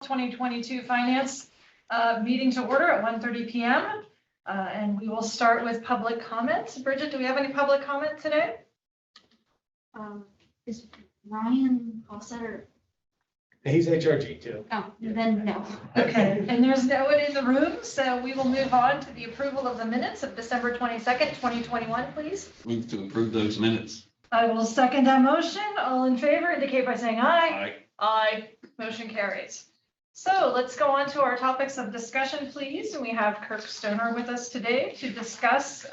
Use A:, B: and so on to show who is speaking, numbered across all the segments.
A: 2022 Finance meeting to order at 1:30 p.m. And we will start with public comments. Bridget, do we have any public comment today?
B: Is Ryan Hofstetter?
C: He's HRG too.
B: Oh, then no.
A: Okay, and there's no one in the room, so we will move on to the approval of the minutes of December 22nd, 2021, please.
D: Move to approve those minutes.
A: I will second that motion. All in favor indicate by saying aye.
D: Aye.
A: Aye. Motion carries. So let's go on to our topics of discussion, please. And we have Kirk Stoner with us today to discuss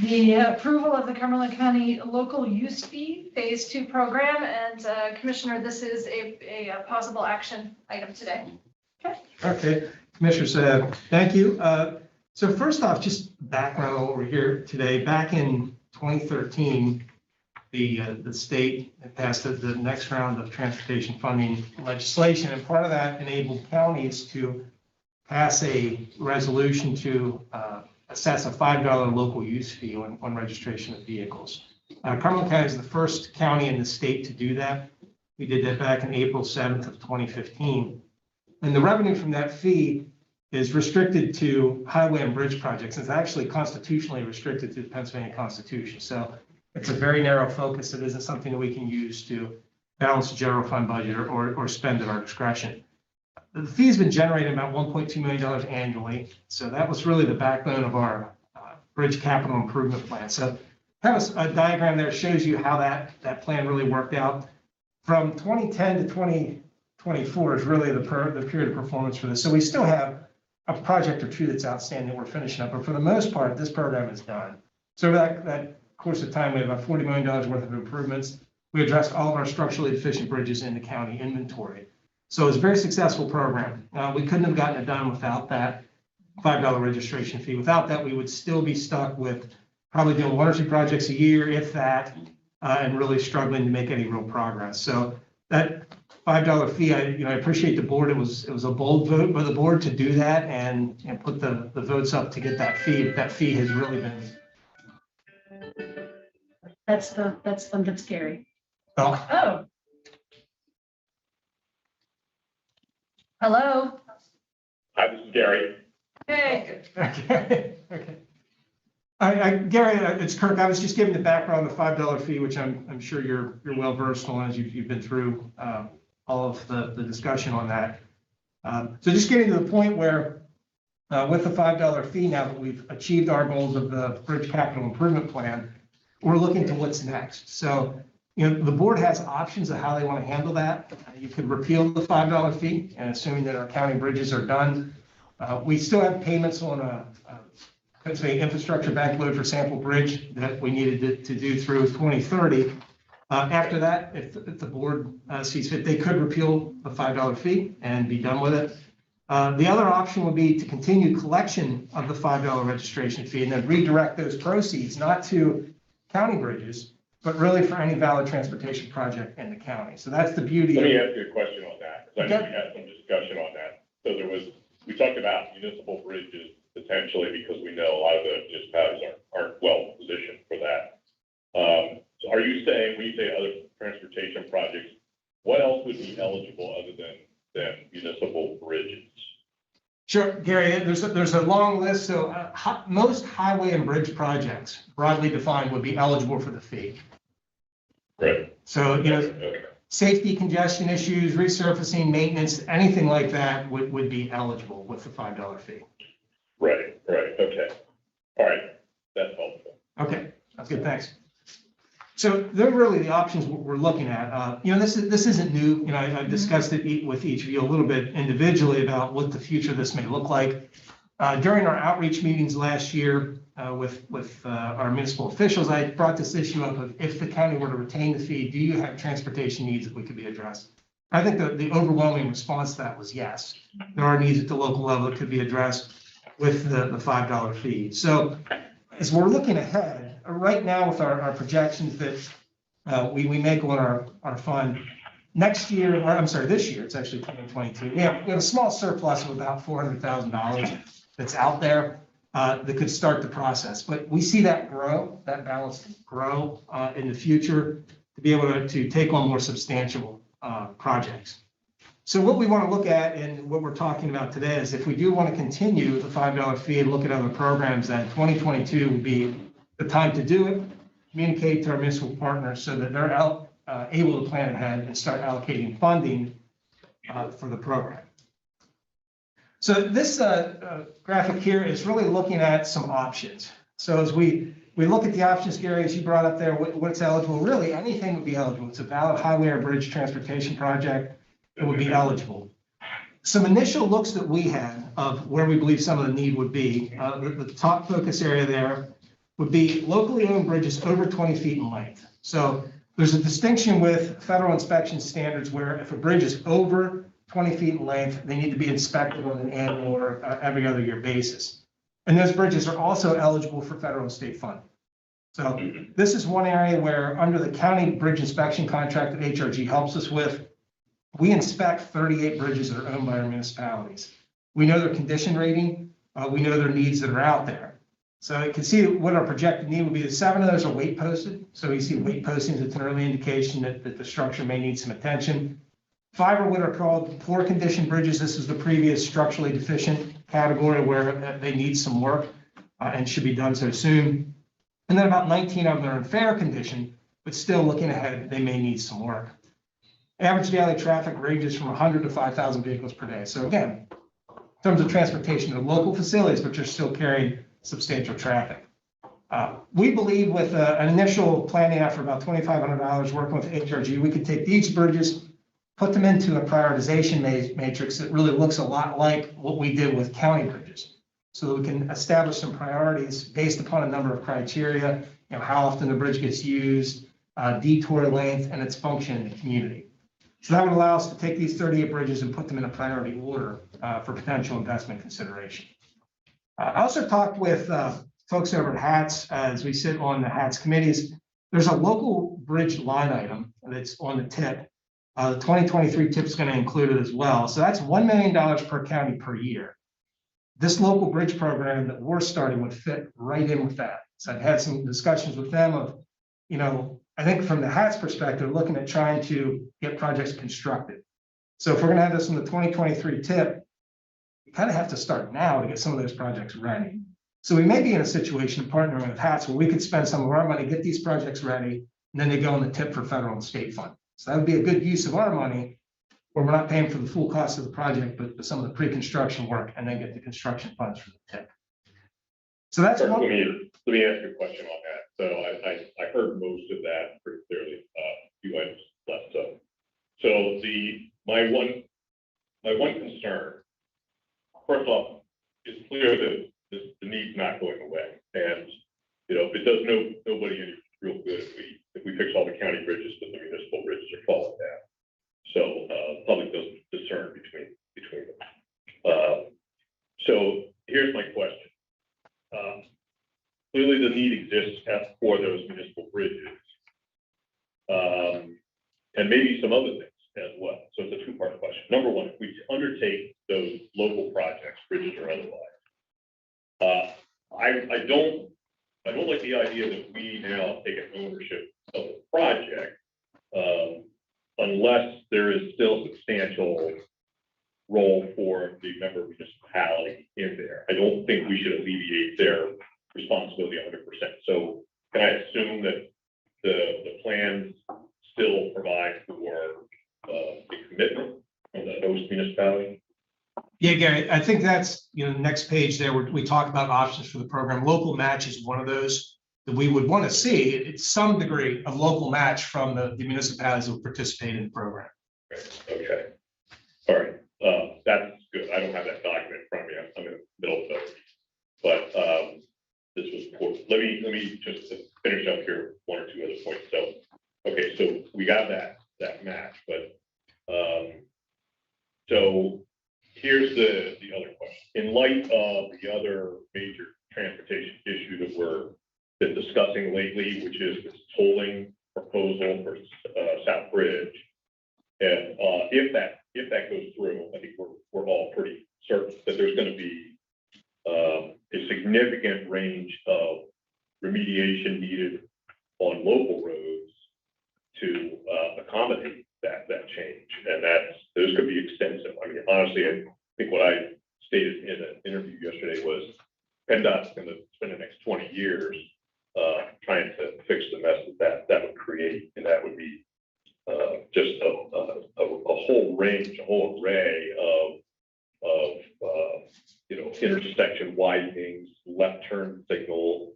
A: the approval of the Cumberland County Local Use Fee Phase 2 program. And Commissioner, this is a possible action item today.
C: Okay, Commissioners, thank you. So first off, just background on what we're here today. Back in 2013, the state had passed the next round of transportation funding legislation, and part of that enabled counties to pass a resolution to assess a $5 local use fee on registration of vehicles. Cumberland County is the first county in the state to do that. We did that back in April 7th of 2015. And the revenue from that fee is restricted to highway and bridge projects. It's actually constitutionally restricted to the Pennsylvania Constitution. So it's a very narrow focus. It isn't something that we can use to balance the general fund budget or spend at our discretion. The fee has been generating about $1.2 million annually. So that was really the backbone of our bridge capital improvement plan. So kind of a diagram there shows you how that plan really worked out. From 2010 to 2024 is really the period of performance for this. So we still have a project or two that's outstanding that we're finishing up, but for the most part, this program is done. So that course of time, we have about $40 million worth of improvements. We addressed all of our structurally deficient bridges in the county inventory. So it's a very successful program. We couldn't have gotten it done without that $5 registration fee. Without that, we would still be stuck with probably doing 1 or 2 projects a year, if that, and really struggling to make any real progress. So that $5 fee, I appreciate the board. It was a bold vote by the board to do that and put the votes up to get that fee. But that fee has really been.
A: That's something that's scary.
C: Oh.
A: Oh. Hello.
E: Hi, this is Gary.
A: Hey.
C: Okay. Gary, it's Kirk. I was just giving the background of the $5 fee, which I'm sure you're well versed on as you've been through all of the discussion on that. So just getting to the point where with the $5 fee, now that we've achieved our goals of the bridge capital improvement plan, we're looking to what's next. So, the board has options of how they want to handle that. You could repeal the $5 fee, and assuming that our county bridges are done, we still have payments on a Pennsylvania infrastructure bank load for Sample Bridge that we needed to do through 2030. After that, if the board sees fit, they could repeal the $5 fee and be done with it. The other option would be to continue collection of the $5 registration fee and then redirect those proceeds, not to county bridges, but really for any valid transportation project in the county. So that's the beauty.
E: Let me ask you a question on that, because I know we had some discussion on that. So we talked about municipal bridges potentially, because we know a lot of the municipalities aren't well positioned for that. So are you saying, when you say other transportation projects, what else would be eligible other than municipal bridges?
C: Sure, Gary, there's a long list. So most highway and bridge projects, broadly defined, would be eligible for the fee.
E: Right.
C: So, safety, congestion issues, resurfacing, maintenance, anything like that would be eligible with the $5 fee.
E: Right, okay. All right, that's helpful.
C: Okay, that's good, thanks. So they're really the options we're looking at. This isn't new. I discussed it with each of you a little bit individually about what the future of this may look like. During our outreach meetings last year with our municipal officials, I brought this issue up of, if the county were to retain the fee, do you have transportation needs that we could be addressed? I think the overwhelming response to that was yes. There are needs at the local level that could be addressed with the $5 fee. So as we're looking ahead, right now with our projections that we make on our fund, this year, it's actually 2022. We have a small surplus of about $400,000 that's out there that could start the process. But we see that balance grow in the future to be able to take on more substantial projects. So what we want to look at and what we're talking about today is if we do want to continue the $5 fee and look at other programs, then 2022 would be the time to do it. Communicate to our municipal partners so that they're able to plan ahead and start allocating funding for the program. So this graphic here is really looking at some options. So as we look at the options, Gary, as you brought up there, what's eligible, really anything would be eligible. It's a valid highway or bridge transportation project. It would be eligible. Some initial looks that we had of where we believe some of the need would be, the top focus area there would be locally owned bridges over 20 feet in length. So there's a distinction with federal inspection standards where if a bridge is over 20 feet in length, they need to be inspected on an annual or every other year basis. And those bridges are also eligible for federal and state funding. So this is one area where under the county bridge inspection contract that HRG helps us with, we inspect 38 bridges that are owned by our municipalities. We know their condition rating. We know their needs that are out there. So you can see what our projected need would be. 7 of those are weight posted. So you see weight postings, it's an early indication that the structure may need some attention. 5 are what are called poor condition bridges. This is the previous structurally deficient category where they need some work and should be done so soon. And then about 19 of them are in fair condition, but still looking ahead, they may need some work. Average daily traffic ranges from 100 to 5,000 vehicles per day. So again, in terms of transportation, they're local facilities, but you're still carrying substantial traffic. We believe with an initial planning effort, about $2,500 working with HRG, we could take these bridges, put them into a prioritization matrix that really looks a lot like what we did with county bridges. So that we can establish some priorities based upon a number of criteria, how often the bridge gets used, detour length, and its function in the community. So that would allow us to take these 38 bridges and put them in a priority order for potential investment consideration. I also talked with folks over at HATS as we sit on the HATS committees. There's a local bridge line item that's on the tip. The 2023 tip is going to include it as well. So that's $1 million per county per year. This local bridge program that we're starting would fit right in with that. So I've had some discussions with them of, I think from the HATS perspective, looking at trying to get projects constructed. So if we're going to have this in the 2023 tip, we kind of have to start now to get some of those projects ready. So we may be in a situation partnering with HATS where we could spend some of our money, get these projects ready, and then they go in the tip for federal and state funding. So that would be a good use of our money where we're not paying for the full cost of the project, but some of the pre-construction work and then get the construction funds from the tip. So that's
E: Let
C: one.
E: me ask you a question on that. So I heard most of that pretty clearly. A few items left. So my one concern, first off, it's clear that the need's not going away, and if it does nobody any real good if we fix all the county bridges, but the municipal bridges are falling down. So public doesn't discern between them. So here's my question. Clearly the need exists for those municipal bridges. And maybe some other things as well. So it's a two-part question. Number one, if we undertake those local projects, bridges or otherwise, I don't like the idea that we now take an ownership of the project unless there is still substantial role for the member municipality in there. I don't think we should alleviate their responsibility 100%. So can I assume that the plans still provide for the commitment from the host municipality?
C: Yeah, Gary, I think that's, the next page there where we talk about options for the program. Local match is one of those that we would want to see. It's some degree of local match from the municipalities that would participate in the program.
E: Okay. All right. That's good. I don't have that document in front of me. I'm in the middle of it. But this was poor. Let me just finish up here one or two other points. So, okay, so we got that match, but so here's the other question. In light of the other major transportation issue that we're been discussing lately, which is this tolling proposal for South Bridge, and if that goes through, I think we're all pretty certain that there's going to be a significant range of remediation needed on local roads to accommodate that change, and those could be honestly, I think what I stated in an interview yesterday was PennDOT's going to spend the next 20 years trying to fix the mess that would create, and that would be just a whole range, a whole array of intersection widenings, left turn signals,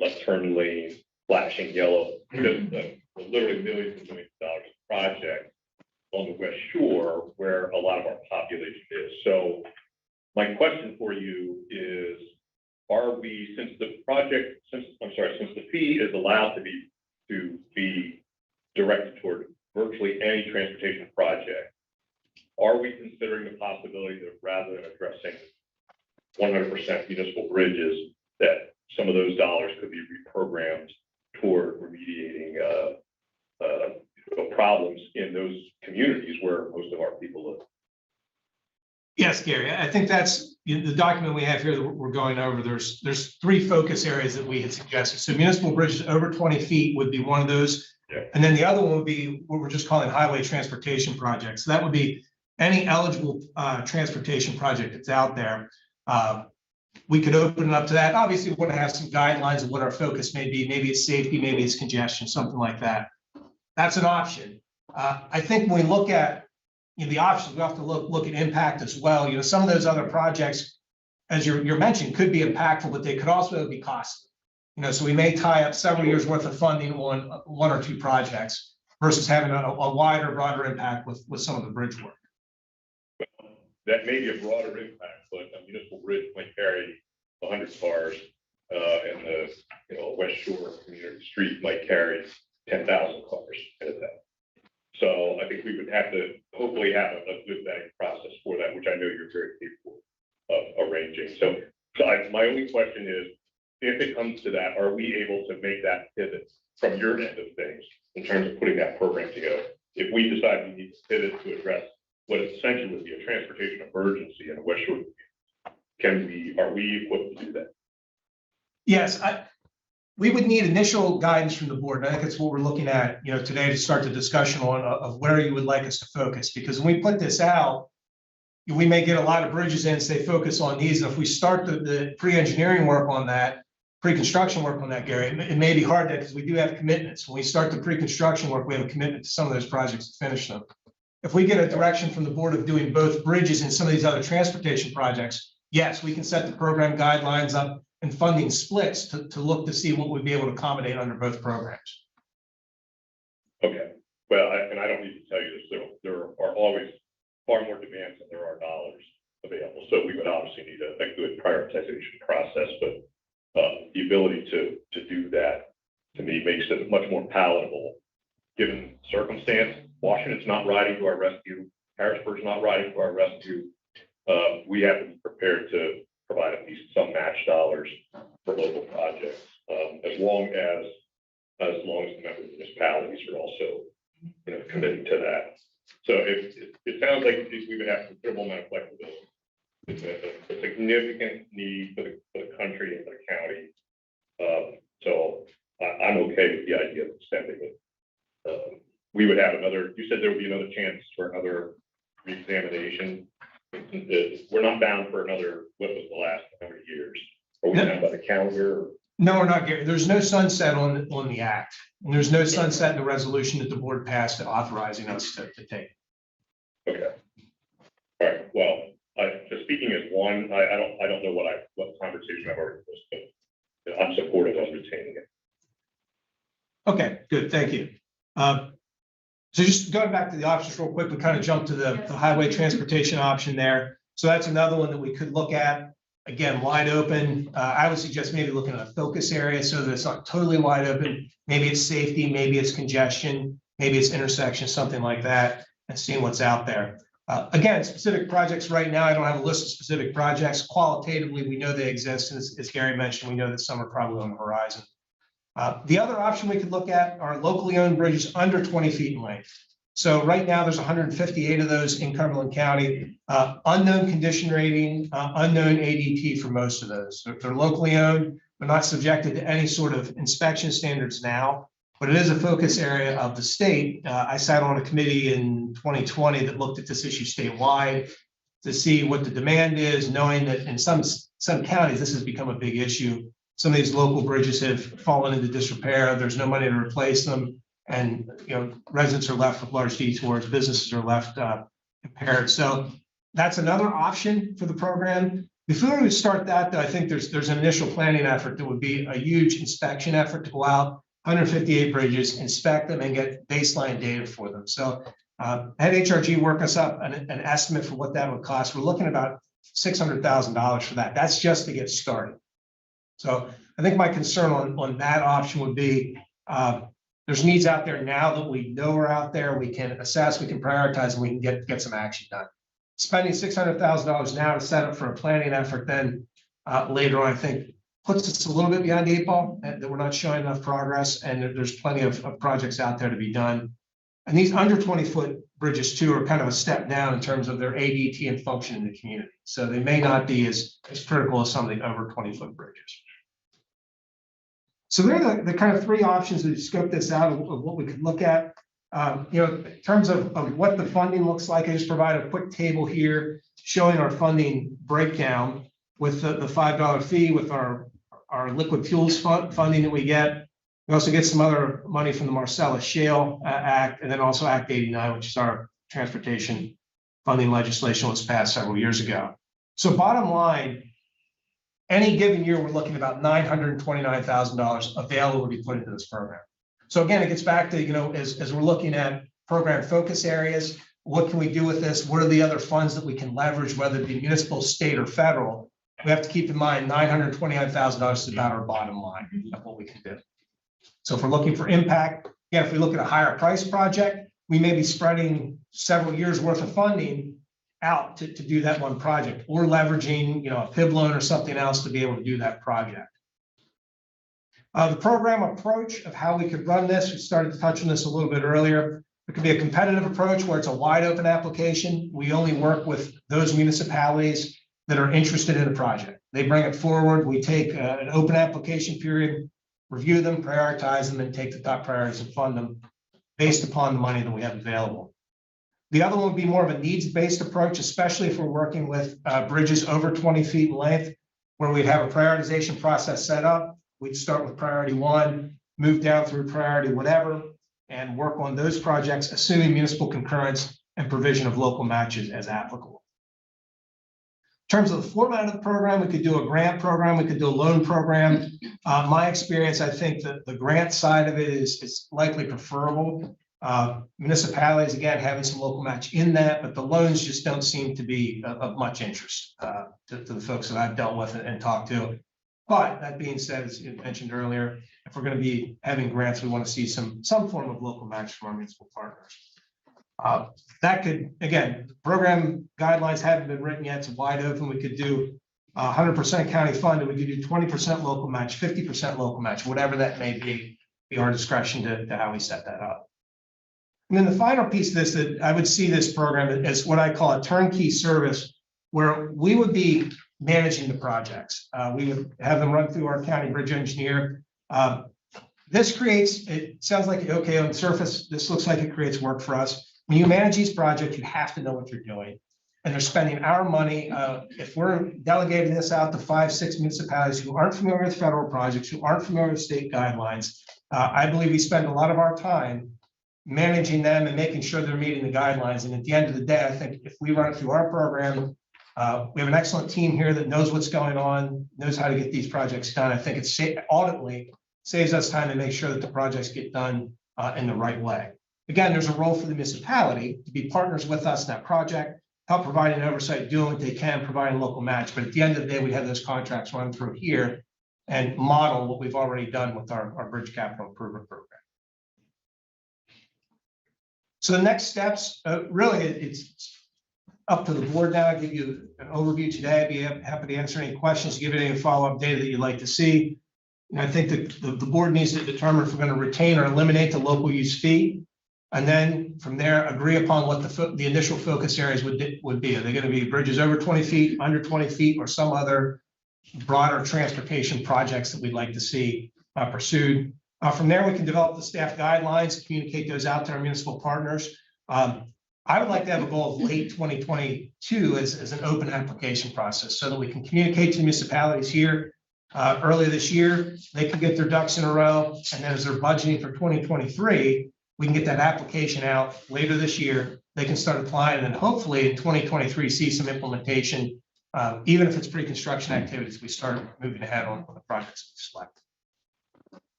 E: left turn lanes, flashing yellow, just literally millions and millions of dollars of project on the West Shore where a lot of our population is. So my question for you is, are we, since the fee is allowed to be directed toward virtually any transportation project, are we considering the possibility that rather than addressing 100% municipal bridges, that some of those dollars could be reprogrammed toward remediating problems in those communities where most of our people live?
C: Yes, Gary, I think that's the document we have here that we're going over. There's three focus areas that we had suggested. So municipal bridges over 20 feet would be one of those.
E: Yeah.
C: And then the other one would be what we're just calling highway transportation projects. So that would be any eligible transportation project that's out there. We could open it up to that. Obviously, we want to have some guidelines of what our focus may be. Maybe it's safety, maybe it's congestion, something like that. That's an option. I think when we look at the options, we have to look at impact as well. Some of those other projects, as you're mentioning, could be impactful, but they could also be costly. So we may tie up several years worth of funding on one or two projects versus having a wider, broader impact with some of the bridge work.
E: That may be a broader impact, but a municipal bridge might carry 100 cars, and the West Shore community street might carry 10,000 cars at a time. So I think we would have to hopefully have a good vetting process for that, which I know you're very capable of arranging. So my only question is, if it comes to that, are we able to make that pivot from your end of things in terms of putting that program together? If we decide we need to pivot to address what essentially would be a transportation emergency in the West Shore, are we equipped to do that?
C: Yes, we would need initial guidance from the board. And I think that's what we're looking at, today to start the discussion on of where you would like us to focus. Because when we put this out, we may get a lot of bridges in, say focus on these. And if we start the pre-engineering work on that, pre-construction work on that, Gary, it may be hard because we do have commitments. When we start the pre-construction work, we have a commitment to some of those projects to finish them. If we get a direction from the board of doing both bridges and some of these other transportation projects, yes, we can set the program guidelines up and funding splits to look to see what we'd be able to accommodate under both programs.
E: Okay. Well, I don't need to tell you this. There are always far more demands than there are dollars available. So we would obviously need a good prioritization process, but the ability to do that, to me, makes it much more palatable given circumstance. Washington's not riding to our rescue. Harrisburg's not riding to our rescue. We have to be prepared to provide at least some match dollars for local projects, as long as the member municipalities are also committed to that. So it sounds like we would have considerable amount of flexibility. It's a significant need for the country and for the county. So I'm okay with the idea of extending it. We would have you said there would be another chance for another reexamination. We're not bound for another, what was the last 100 years? Are we bound by the calendar?
C: No, we're not, Gary. There's no sunset on the act. And there's no sunset in the resolution that the board passed authorizing us to take.
E: Okay. All right. Well, just speaking as one, I don't know what conversation I've already had, but I'm supportive of retaining it.
C: Okay, good. Thank you. So just going back to the options real quick, we kind of jumped to the highway transportation option there. So that's another one that we could look at. Again, wide open. I would suggest maybe looking at a focus area so that it's not totally wide open. Maybe it's safety, maybe it's congestion, maybe it's intersection, something like that, and seeing what's out there. Again, specific projects right now, I don't have a list of specific projects. Qualitatively, we know they exist. And as Gary mentioned, we know that some are probably on the horizon. The other option we could look at are locally owned bridges under 20 feet in length. So right now there's 158 of those in Cumberland County, unknown condition rating, unknown ADT for most of those. They're locally owned, but not subjected to any sort of inspection standards now, but it is a focus area of the state. I sat on a committee in 2020 that looked at this issue statewide to see what the demand is, knowing that in some counties, this has become a big issue. Some of these local bridges have fallen into disrepair. There's no money to replace them. And, residents are left with large detours, businesses are left impaired. So that's another option for the program. Before we start that, though, I think there's an initial planning effort that would be a huge inspection effort to go out, 158 bridges, inspect them and get baseline data for them. So had HRG work us up an estimate for what that would cost. We're looking at about $600,000 for that. That's just to get started. So I think my concern on that option would be there's needs out there now that we know are out there. We can assess, we can prioritize, and we can get some action done. Spending $600,000 now to set up for a planning effort, then later on, I think puts us a little bit behind the eight ball, that we're not showing enough progress, and there's plenty of projects out there to be done. And these under 20-foot bridges too are kind of a step down in terms of their ADT and function in the community. So they may not be as critical as some of the over 20-foot bridges. So there are the kind of three options that scope this out of what we could look at. In terms of what the funding looks like, I just provide a quick table here showing our funding breakdown with the $5 fee, with our liquid fuels funding that we get. We also get some other money from the Marcellus Shale Act, and then also Act 89, which is our transportation funding legislation that was passed several years ago. So bottom line, any given year, we're looking at about $929,000 available to be put into this program. So again, it gets back to, as we're looking at program focus areas, what can we do with this? What are the other funds that we can leverage, whether it be municipal, state, or federal? We have to keep in mind $929,000 is about our bottom line of what we can do. So if we're looking for impact, again, if we look at a higher price project, we may be spreading several years worth of funding out to do that one project, or leveraging a PIB loan or something else to be able to do that project. The program approach of how we could run this, we started to touch on this a little bit earlier. It could be a competitive approach where it's a wide open application. We only work with those municipalities that are interested in the project. They bring it forward. We take an open application period, review them, prioritize them, and take the top priorities and fund them based upon the money that we have available. The other one would be more of a needs-based approach, especially if we're working with bridges over 20 feet in length, where we'd have a prioritization process set up. We'd start with priority one, move down through priority whatever, and work on those projects, assuming municipal concurrence and provision of local matches as applicable. In terms of the format of the program, we could do a grant program, we could do a loan program. My experience, I think that the grant side of it is likely preferable. Municipalities, again, having some local match in that, but the loans just don't seem to be of much interest to the folks that I've dealt with and talked to. But that being said, as you mentioned earlier, if we're going to be having grants, we want to see some form of local match from our municipal partners. That could, again, program guidelines haven't been written yet. It's wide open. We could do 100% county funded. We could do 20% local match, 50% local match, whatever that may be our discretion to how we set that up. And then the final piece of this, that I would see this program as what I call a turnkey service, where we would be managing the projects. We would have them run through our county bridge engineer. This creates, it sounds like, okay, on the surface, this looks like it creates work for us. When you manage these projects, you have to know what you're doing. And they're spending our money. If we're delegating this out to 5-6 municipalities who aren't familiar with federal projects, who aren't familiar with state guidelines, I believe we spend a lot of our time managing them and making sure they're meeting the guidelines. And at the end of the day, I think if we run it through our program, we have an excellent team here that knows what's going on, knows how to get these projects done. I think it's ultimately saves us time to make sure that the projects get done in the right way. Again, there's a role for the municipality to be partners with us in that project, help providing oversight, doing what they can, providing local match. But at the end of the day, we have those contracts run through here and model what we've already done with our Bridge Capital Improvement Program. So the next steps, really, it's up to the board now. I'll give you an overview today. I'd be happy to answer any questions, give it any follow-up data that you'd like to see. And I think that the board needs to determine if we're going to retain or eliminate the local use fee. And then from there, agree upon what the initial focus areas would be. Are they going to be bridges over 20 feet, under 20 feet, or some other broader transportation projects that we'd like to see pursued? From there, we can develop the staff guidelines, communicate those out to our municipal partners. I would like to have a goal of late 2022 as an open application process so that we can communicate to municipalities here earlier this year. They can get their ducks in a row. And then as they're budgeting for 2023, we can get that application out later this year. They can start applying and hopefully in 2023 see some implementation, even if it's pre-construction activities, we start moving ahead on the projects we select.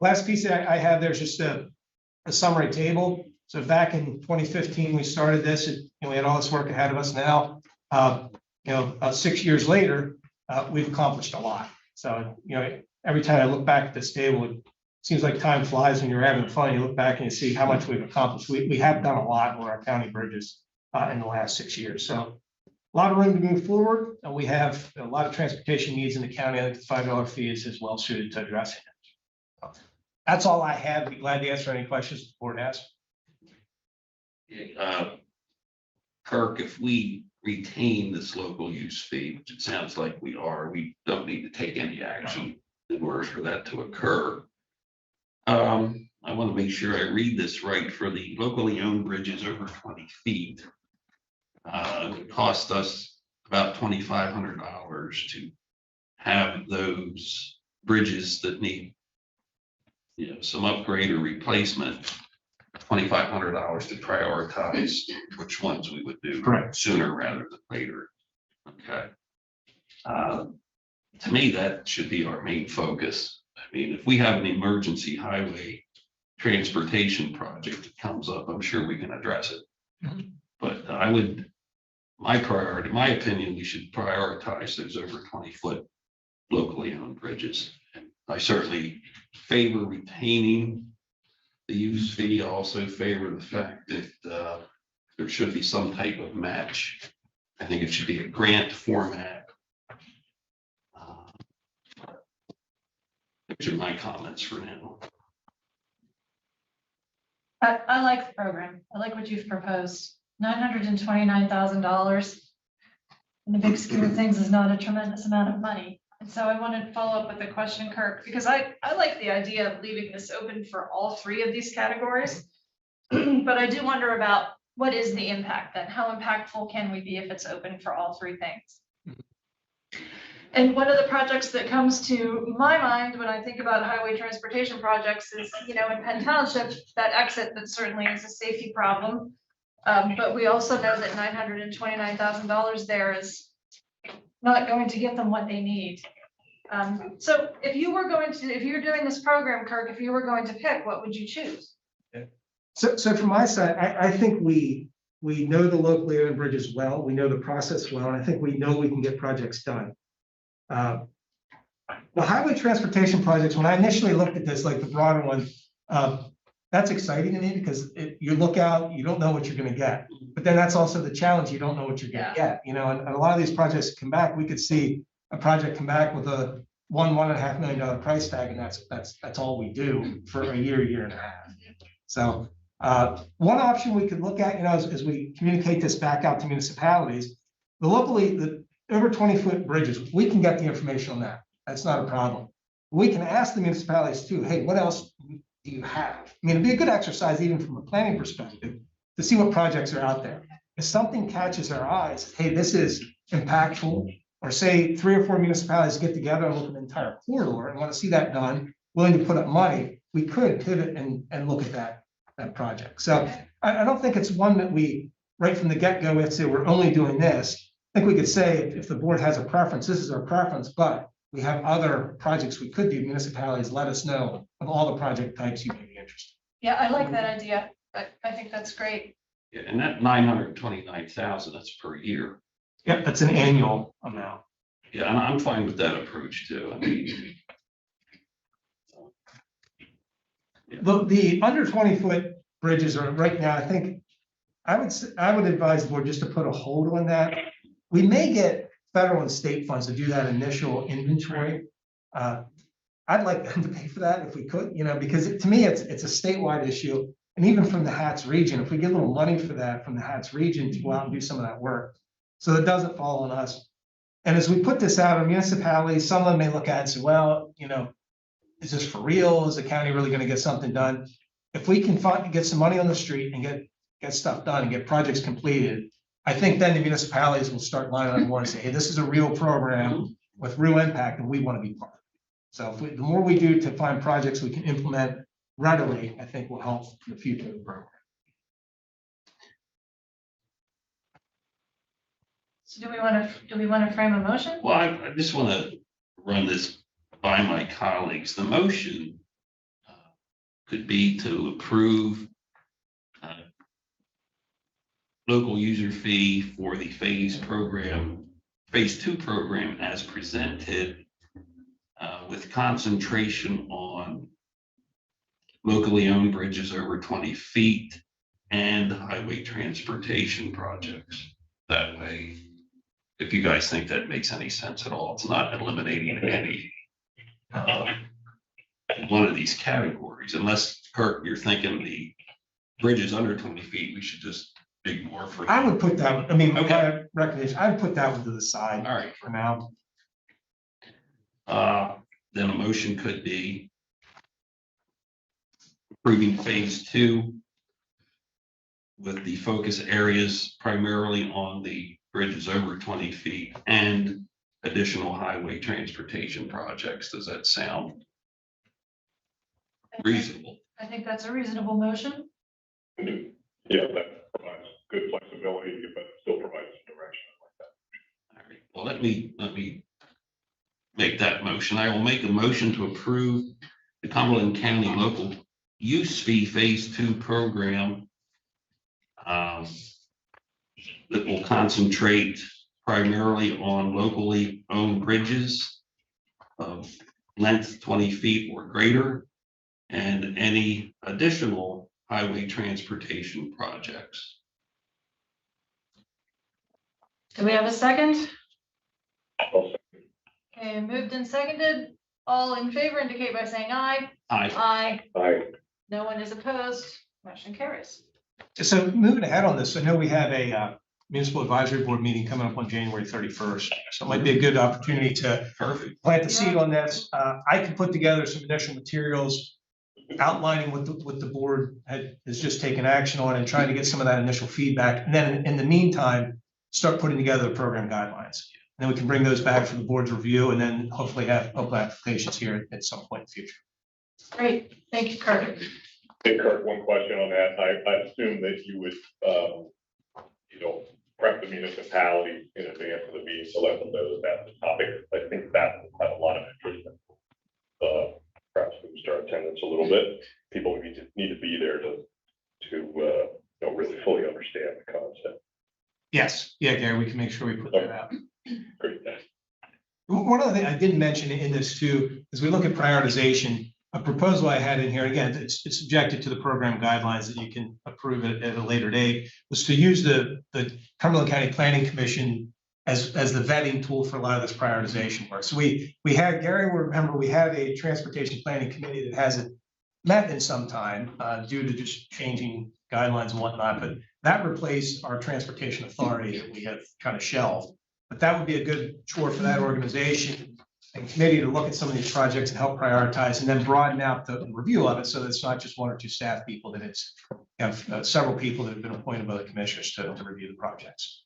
C: Last piece that I have there is just a summary table. So back in 2015, we started this. We had all this work ahead of us. Now, 6 years later, we've accomplished a lot. So, every time I look back at this table, it seems like time flies when you're having fun. You look back and you see how much we've accomplished. We have done a lot with our county bridges in the last 6 years. So a lot of room to move forward. And we have a lot of transportation needs in the county. I think the $5 fee is well suited to addressing it. That's all I have. I'd be glad to answer any questions the board has.
D: Kirk, if we retain this local use fee, which it sounds like we are, we don't need to take any action in order for that to occur. I want to make sure I read this right. For the locally owned bridges over 20 feet, it would cost us about $2,500 to have those bridges that need some upgrade or replacement. $2,500 to prioritize which ones we would do
C: Correct.
D: Sooner rather than later. Okay. To me, that should be our main focus. I mean, if we have an emergency highway transportation project that comes up, I'm sure we can address it.
C: Mhm.
D: But my priority, my opinion, we should prioritize those over 20-foot locally owned bridges. And I certainly favor retaining the use fee. I also favor the fact that there should be some type of match. I think it should be a grant format. Those are my comments for now.
A: I like the program. I like what you've proposed. $929,000 in the big scheme of things is not a tremendous amount of money. And so I wanted to follow up with a question, Kirk, because I like the idea of leaving this open for all three of these categories. But I do wonder about what is the impact then? How impactful can we be if it's open for all three things? And one of the projects that comes to my mind when I think about highway transportation projects is, in Penn Township, that exit that certainly is a safety problem. But we also know that $929,000 there is not going to get them what they need. So if you're doing this program, Kirk, if you were going to pick, what would you choose?
C: So from my side, I think we know the locally owned bridges well. We know the process well, and I think we know we can get projects done. The highway transportation projects, when I initially looked at this, like the broader one, that's exciting to me because you look out, you don't know what you're going to get. But then that's also the challenge. You don't know what you're going to get. And a lot of these projects come back. We could see a project come back with a $1.5 million price tag, and that's all we do for a year and a half. So one option we could look at, as we communicate this back out to municipalities, the over 20-foot bridges, we can get the information on that. That's not a problem. We can ask the municipalities too, hey, what else do you have? I mean, it'd be a good exercise, even from a planning perspective, to see what projects are out there. If something catches our eyes, hey, this is impactful, or say 3 or 4 municipalities get together and look at an entire corridor and want to see that done, willing to put up money, we could pivot and look at that project. So I don't think it's one that we, right from the get-go, we have to say we're only doing this. I think we could say if the board has a preference, this is our preference, but we have other projects we could do. Municipalities, let us know of all the project types you may be interested
A: Yeah, I like that idea. I think that's great.
D: Yeah, and that 929,000, that's per year.
C: in. Yep, that's an annual amount.
D: Yeah, I'm fine with that approach too. I mean,
C: The under 20-foot bridges are right now, I think, I would advise the board just to put a hold on that. We may get federal and state funds to do that initial inventory. I'd like them to pay for that if we could, because to me, it's a statewide issue. And even from the Hats region, if we get a little money for that from the Hats region to go out and do some of that work, so that doesn't fall on us. And as we put this out, our municipalities, some of them may look at it and say, well, is this for real? Is the county really going to get something done? If we can get some money on the street and get stuff done and get projects completed, I think then the municipalities will start lining up more and say, hey, this is a real program with real impact and we want to be part of it. So the more we do to find projects we can implement readily, I think will help the future of the program.
A: So do we want to frame a motion?
D: Well, I just want to run this by my colleagues. The motion could be to approve local user fee for the phase 2 program as presented, with concentration on locally owned bridges over 20 feet and highway transportation projects. That way, if you guys think that makes any sense at all, it's not eliminating any one of these categories, unless, Kirk, you're thinking the bridges under 20 feet, we should just ignore for.
C: I would put that, I mean,
D: Okay.
C: recognition, I would put that one to the side.
D: All right.
C: For now.
D: Then a motion could be approving phase 2 with the focus areas primarily on the bridges over 20 feet and additional highway transportation projects. Does that sound reasonable?
A: I think that's a reasonable motion.
E: Yeah, that provides good flexibility, but still provides direction like that.
D: All right. Well, let me make that motion. I will make a motion to approve the Cumberland County Local Use Fee Phase 2 program that will concentrate primarily on locally owned bridges of length 20 feet or greater and any additional highway transportation projects.
A: Do we have a second?
E: Also,
A: Okay, moved and seconded. All in favor indicate by saying aye.
D: Aye.
A: Aye. No one is opposed. Motion carries.
C: So moving ahead on this, I know we have a municipal advisory board meeting coming up on January 31st. So it might be a good opportunity to
D: Perfect.
C: plant the seed on this. I can put together some initial materials outlining what the board has just taken action on and trying to get some of that initial feedback. And then in the meantime, start putting together the program guidelines. And then we can bring those back for the board's review and then hopefully have open applications here at some point in the future.
A: Great. Thank you, Kirk.
E: Hey, Kirk, one question on that. I assume that you would, prep the municipality in advance of the meeting to let them know that that's the topic. I think that will have a lot of interest. Perhaps we can start attendance a little bit. People need to be there to really fully understand the concept.
C: Yes. Yeah, Gary, we can make sure we put that out.
E: Great.
C: One other thing I didn't mention in this too, as we look at prioritization, a proposal I had in here, again, it's subjected to the program guidelines that you can approve it at a later date, was to use the Cumberland County Planning Commission as the vetting tool for a lot of this prioritization work. So we had, Gary, remember, we had a transportation planning committee that hasn't met in some time due to just changing guidelines and whatnot, but that replaced our transportation authority that we have kind of shelved. But that would be a good chore for that organization and committee to look at some of these projects and help prioritize and then broaden out the review of it so that it's not just one or two staff people, that it's have several people that have been appointed by the commissioners to review the projects.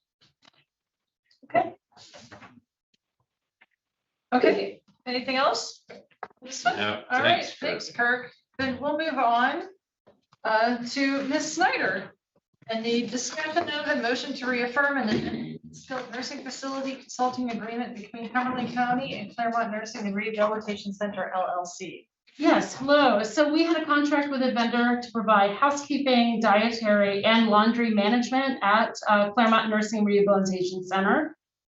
A: Okay, anything else? This one?
D: Yeah,
A: All right,
D: thanks,
A: thanks, Kirk. Then we'll move on to Ms. Snyder and the discussion of a motion to reaffirm an skilled nursing facility consulting agreement between Cumberland County and Claremont Nursing and Rehabilitation Center LLC.
B: Yes, hello. So we had a contract with a vendor to provide housekeeping, dietary, and laundry management at Claremont Nursing Rehabilitation Center.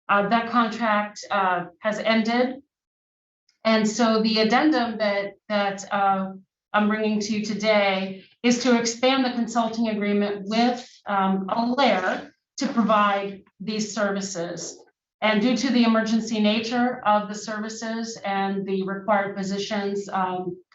B: That contract has ended. And so the addendum that I'm bringing to you today is to expand the consulting agreement with Alaire to provide these services. And due to the emergency nature of the services and the required positions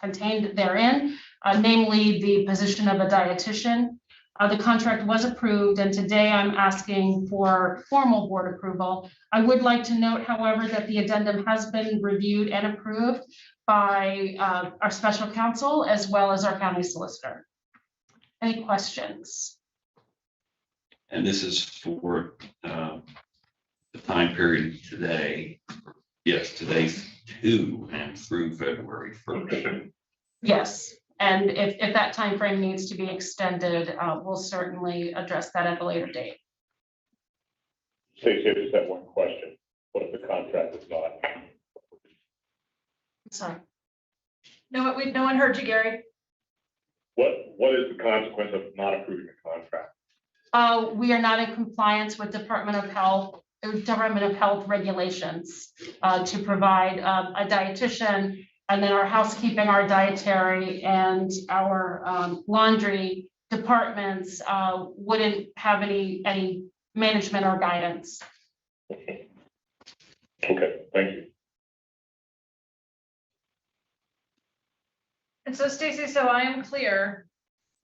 B: contained therein, namely the position of a dietitian, The contract was approved, and today I'm asking for formal board approval. I would like to note, however, that the addendum has been reviewed and approved by our special counsel as well as our county solicitor. Any questions?
D: And this is for the time period today. Yes, today to and through February 1st.
B: Yes, and if that time frame needs to be extended, we'll certainly address that at a later date.
E: Stacey, I just have one question. What if the contract is not?
B: Sorry.
A: No, no one heard you, Gary.
E: What is the consequence of not approving the contract?
B: We are not in compliance with Department of Health regulations to provide a dietitian, and then our housekeeping, our dietary, and our laundry departments wouldn't have any management or guidance.
E: Okay, thank you.
A: And so Stacy, so I am clear,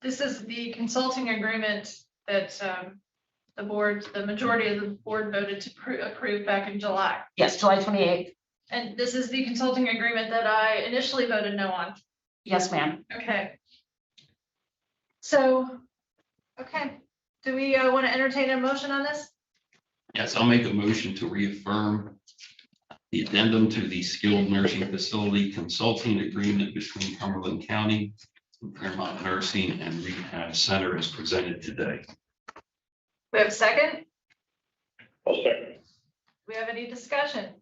A: this is the consulting agreement that the majority of the board voted to approve back in July.
B: Yes, July 28th.
A: And this is the consulting agreement that I initially voted no on.
B: Yes, ma'am.
A: Okay. So, okay, do we want to entertain a motion on this?
D: Yes, I'll make a motion to reaffirm the addendum to the skilled nursing facility consulting agreement between Cumberland County, Claremont Nursing and Rehab Center as presented today.
A: We have a second?
E: I'll second.
A: Do we have any discussion?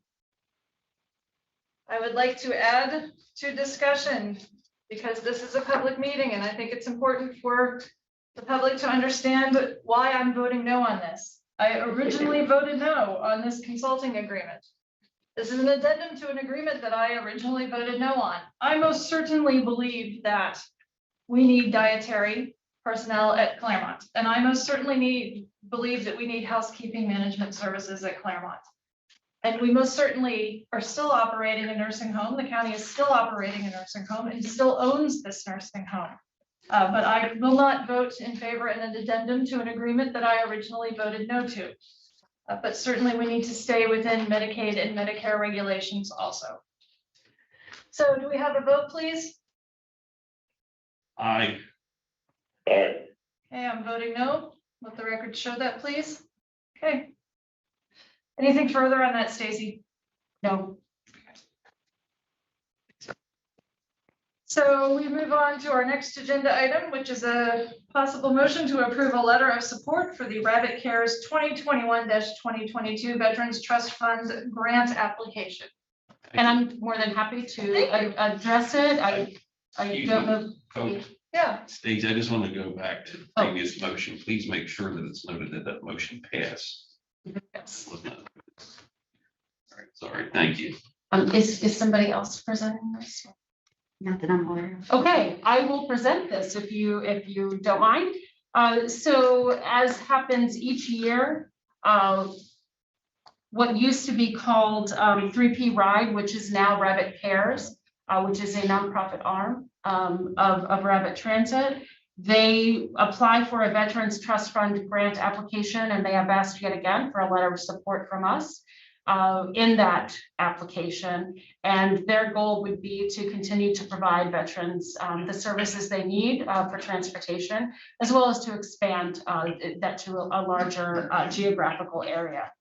A: I would like to add to discussion, because this is a public meeting and I think it's important for the public to understand why I'm voting no on this. I originally voted no on this consulting agreement. This is an addendum to an agreement that I originally voted no on. I most certainly believe that we need dietary personnel at Claremont, and I most certainly believe that we need housekeeping management services at Claremont. And we most certainly are still operating a nursing home. The county is still operating a nursing home and still owns this nursing home. But I will not vote in favor of an addendum to an agreement that I originally voted no to. But certainly we need to stay within Medicaid and Medicare regulations also. So do we have a vote, please?
D: Aye.
E: All right.
A: Okay, I'm voting no. Let the record show that, please. Okay. Anything further on that, Stacy?
B: No.
A: So we move on to our next agenda item, which is a possible motion to approve a letter of support for the Rabbit Cares 2021-2022 Veterans Trust Fund grant application.
B: And I'm more than happy to address it. I don't know.
D: Coach,
A: Yeah,
D: Stacey, I just want to go back to the previous motion. Please make sure that it's noted that that motion passed.
B: Yes.
D: All right, sorry, thank you.
B: Is somebody else presenting this?
F: Not that I'm aware of.
B: Okay, I will present this if you don't mind. So as happens each year, what used to be called 3P Ride, which is now Rabbit Cares, which is a nonprofit arm of Rabbit Transit. They apply for a Veterans Trust Fund grant application, and they have asked yet again for a letter of support from us in that application. And their goal would be to continue to provide veterans the services they need for transportation, as well as to expand that to a larger geographical area.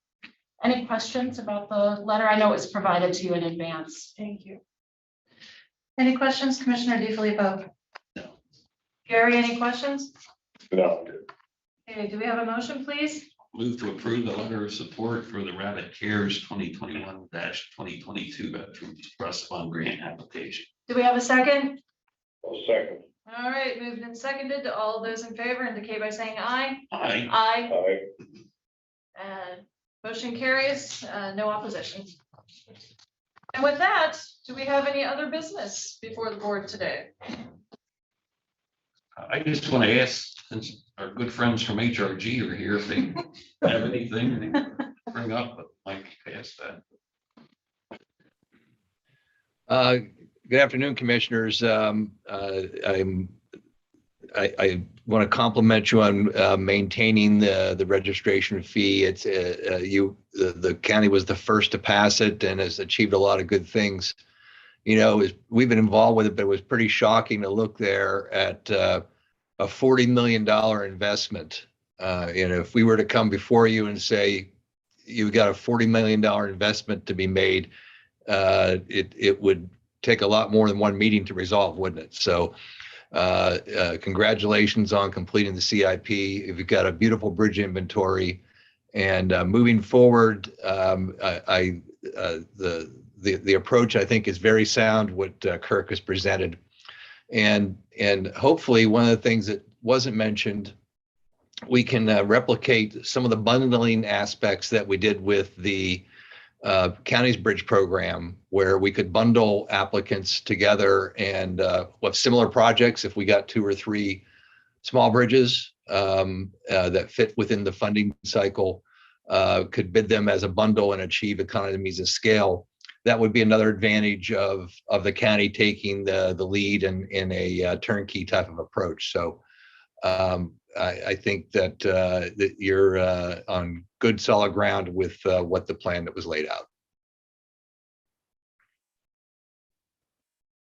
B: Any questions about the letter? I know it was provided to you in advance.
A: thank you. Any questions, Commissioner DiFilippo?
D: No.
A: Gary, any questions?
E: No.
A: Okay, do we have a motion, please?
D: Move to approve the letter of support for the Rabbit Cares 2021-2022 Veterans Trust Fund grant application.
A: Do we have a second?
E: I'll second.
A: All right, moved and seconded. All those in favor indicate by saying aye.
D: Aye.
A: Aye.
E: Aye.
A: Motion carries, no opposition. And with that, do we have any other business before the board today?
D: I just want to ask, since our good friends from HRG are here, if they have anything they bring up, but might be past that.
G: Good afternoon, Commissioners. I'm I want to compliment you on maintaining the registration fee. It's the county was the first to pass it and has achieved a lot of good things. You know, we've been involved with it, but it was pretty shocking to look there at a $40 million investment. If we were to come before you and say you've got a $40 million investment to be made, it would take a lot more than one meeting to resolve, wouldn't it? So congratulations on completing the CIP. You've got a beautiful bridge inventory, and moving forward, the approach I think is very sound. What Kirk has presented, and hopefully one of the things that wasn't mentioned, we can replicate some of the bundling aspects that we did with the county's bridge program, where we could bundle applicants together and with similar projects. If we got 2 or 3 small bridges that fit within the funding cycle, could bid them as a bundle and achieve economies of scale. That would be another advantage of the county taking the lead in a turnkey type of approach. So I think that you're on good solid ground with what the plan that was laid out.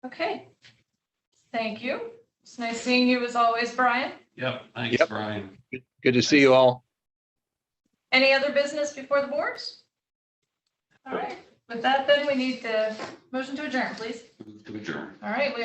A: Okay. Thank you. It's nice seeing you as always, Brian.
D: Yep, thanks,
G: Yep.
D: Brian.
G: Good to see you all.
A: Any other business before the boards? All right. With that, then we need the motion to adjourn, please.
D: Move to adjourn.
A: All right. We